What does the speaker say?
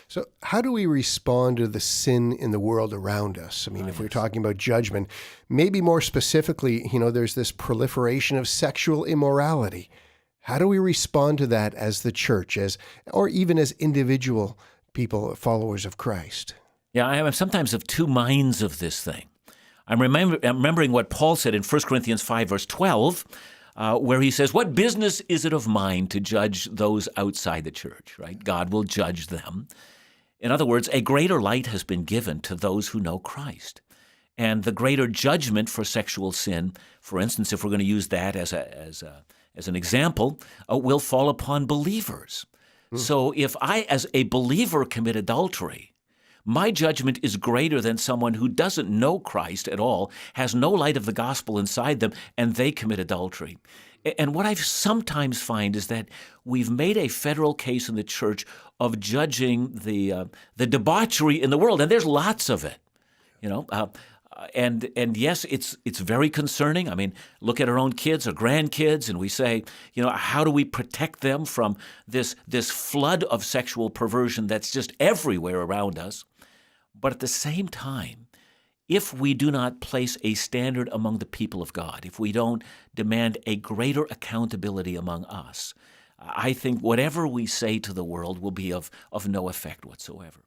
So how do we respond to the sin in the world around us? I mean, if we're talking about judgment, maybe more specifically, there's this proliferation of sexual immorality. How do we respond to that as the church, or even as individual people, followers of Christ? Yeah, I am sometimes of two minds of this thing. I'm remembering what Paul said in 1 Corinthians 5, verse 12, where he says, "What business is it of mine to judge those outside the church?" Right? God will judge them. In other words, a greater light has been given to those who know Christ. And the greater judgment for sexual sin, for instance, if we're going to use that as an example, will fall upon believers. So if I, as a believer, commit adultery, my judgment is greater than someone who doesn't know Christ at all, has no light of the gospel inside them, and they commit adultery. And what I sometimes find is that we've made a federal case in the church of judging the debauchery in the world, and there's lots of it, And yes, it's very concerning. I mean, look at our own kids or grandkids, and we say, how do we protect them from this flood of sexual perversion that's just everywhere around us? But at the same time, if we do not place a standard among the people of God, if we don't demand a greater accountability among us, I think whatever we say to the world will be of no effect whatsoever.